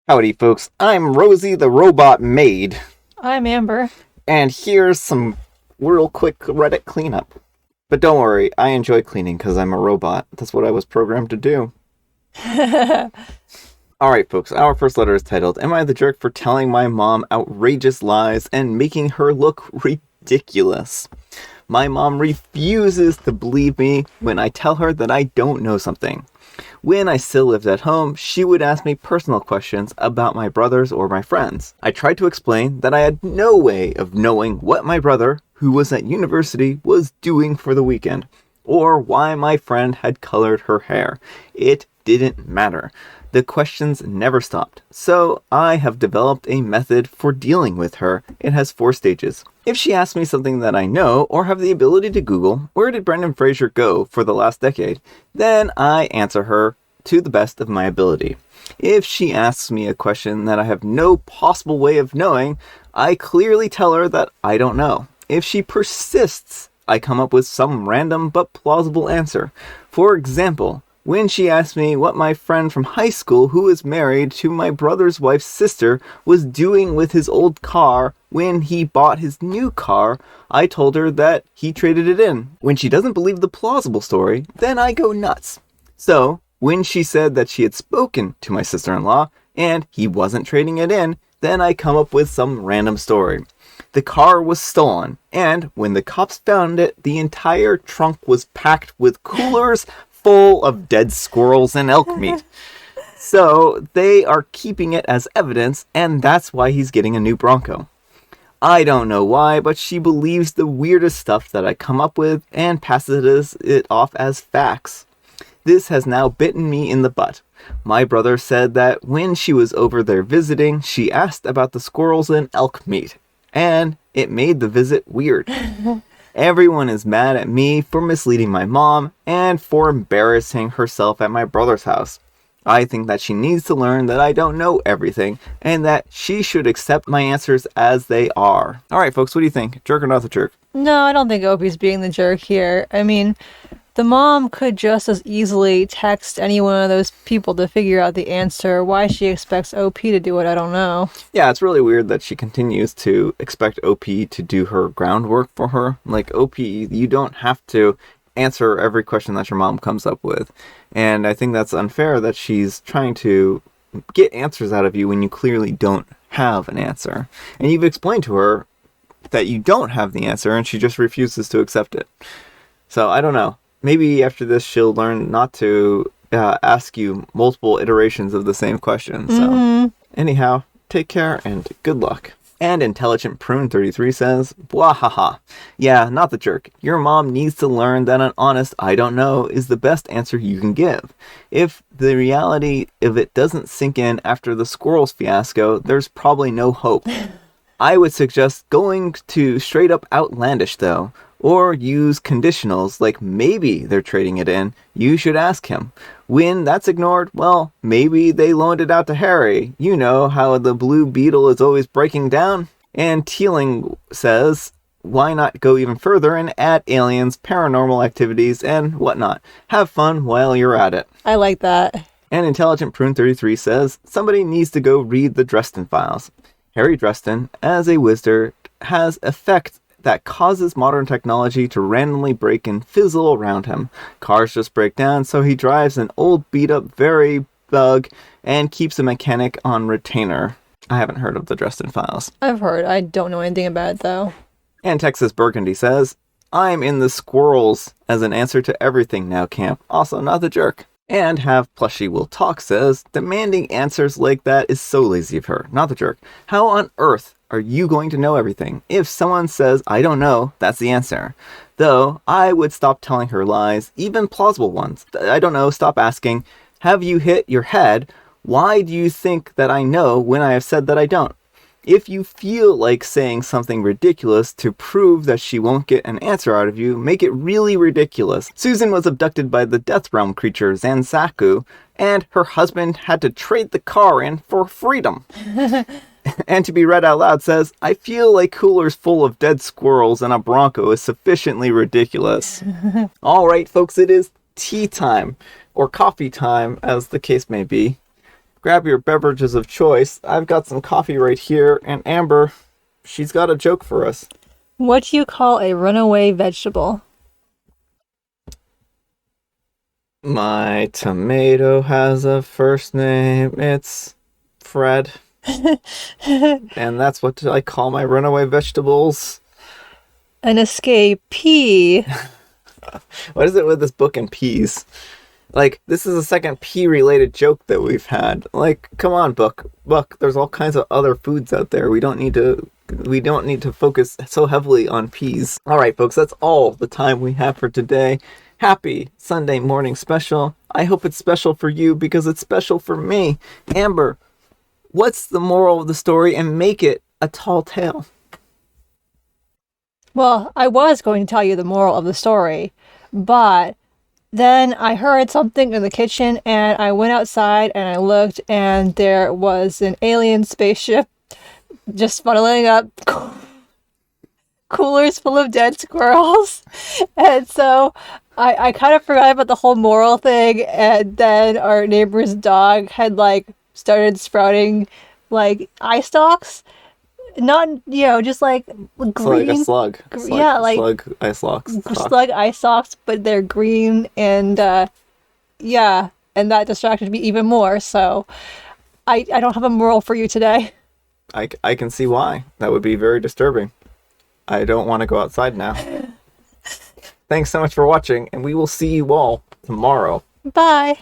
Howdy, folks. I'm Rosie the Robot Maid, I'm Amber. and here's some real quick Reddit cleanup. But don't worry, I enjoy cleaning because I'm a robot. That's what I was programmed to do. Alright, folks, our first letter is titled, Am I the Jerk for Telling My Mom Outrageous Lies and Making Her Look Ridiculous? My mom refuses to believe me when I tell her that I don't know something. When I still lived at home, she would ask me personal questions about my brothers or my friends. I tried to explain that I had no way of knowing what my brother, who was at university, was doing for the weekend, or why my friend had colored her hair. It didn't matter. The questions never stopped, so I have developed a method for dealing with her. It has 4 stages. If she asks me something that I know or have the ability to Google, where did Brendan Fraser go for the last decade, then I answer her to the best of my ability. If she asks me a question that I have no possible way of knowing, I clearly tell her that I don't know. If she persists, I come up with some random but plausible answer. For example, when she asked me what my friend from high school who is married to my brother's wife's sister was doing with his old car when he bought his new car, I told her that he traded it in. When she doesn't believe the plausible story, then I go nuts. So, when she said that she had spoken to my sister-in-law and he wasn't trading it in, then I come up with some random story. The car was stolen, and when the cops found it, the entire trunk was packed with coolers full of dead squirrels and elk meat. So they are keeping it as evidence, and that's why he's getting a new Bronco. I don't know why, but she believes the weirdest stuff that I come up with and passes it off as facts. This has now bitten me in the butt. My brother said that when she was over there visiting, she asked about the squirrels and elk meat, and it made the visit weird. Everyone is mad at me for misleading my mom and for embarrassing herself at my brother's house. I think that she needs to learn that I don't know everything and that she should accept my answers as they are. Alright, folks, what do you think? Jerk or not the jerk? No, I don't think Opie's being the jerk here. I mean, the mom could just as easily text any one of those people to figure out the answer. Why she expects OP to do it, I don't know. Yeah, it's really weird that she continues to expect OP to do her groundwork for her. Like, OP, you don't have to answer every question that your mom comes up with. And I think that's unfair that she's trying to get answers out of you when you clearly don't have an answer. And you've explained to her that you don't have the answer, and she just refuses to accept it. So, I don't know. Maybe after this, she'll learn not to ask you multiple iterations of the same question. So, anyhow, take care and good luck. And Intelligent Prune 33 says, Bwahaha. Yeah, not the jerk. Your mom needs to learn that an honest I don't know is the best answer you can give. If the reality of it doesn't sink in after the squirrels fiasco, there's probably no hope. I would suggest going to straight up outlandish though. Or use conditionals like maybe they're trading it in. You should ask him. When that's ignored, well, maybe they loaned it out to Harry. You know how the Blue Beetle is always breaking down. And Teeling says, why not go even further and add aliens, paranormal activities, and whatnot. Have fun while you're at it. I like that. And Intelligent Prune 33 says, somebody needs to go read the Dresden Files. Harry Dresden, as a wizard, has effect that causes modern technology to randomly break and fizzle around him. Cars just break down, so he drives an old beat-up very bug and keeps a mechanic on retainer. I haven't heard of the Dresden Files. I've heard. I don't know anything about it, though. And Texas Burgundy says, I'm in the squirrels as an answer to everything now, camp. Also, not the jerk. And Have Plushie Will Talk says, demanding answers like that is so lazy of her. Not the jerk. How on earth are you going to know everything? If someone says, I don't know, that's the answer. Though, I would stop telling her lies, even plausible ones. I don't know, stop asking, have you hit your head? Why do you think that I know when I have said that I don't? If you feel like saying something ridiculous to prove that she won't get an answer out of you, make it really ridiculous. Susan was abducted by the Death Realm creature Zansaku, and her husband had to trade the car in for freedom. And to be read out loud says, I feel like coolers full of dead squirrels and a Bronco is sufficiently ridiculous. All right, folks, it is tea time, or coffee time, as the case may be. grab your beverages of choice. I've got some coffee right here, and Amber, she's got a joke for us. What do you call a runaway vegetable? My tomato has a first name. It's Fred. And that's what I call my runaway vegetables. An escapee. What is it with this book and peas? Like, this is the second pea-related joke that we've had. Like, come on, book. There's all kinds of other foods out there. We don't need to focus so heavily on peas. All right, folks, that's all the time we have for today. Happy Sunday morning special. I hope it's special for you because it's special for me. Amber, what's the moral of the story, and make it a tall tale? Well, I was going to tell you the moral of the story, but then I heard something in the kitchen and I went outside and I looked and there was an alien spaceship just funneling up coolers full of dead squirrels. And so I kind of forgot about the whole moral thing, and then our neighbor's dog had like started sprouting like eye stalks. Not, just like green. Like a slug. Yeah, like slug eye stalks. slug eye stalks, but they're green, and yeah, and that distracted me even more. So I don't have a moral for you today. I can see why. That would be very disturbing. I don't want to go outside now. Thanks so much for watching, and we will see you all tomorrow. Bye.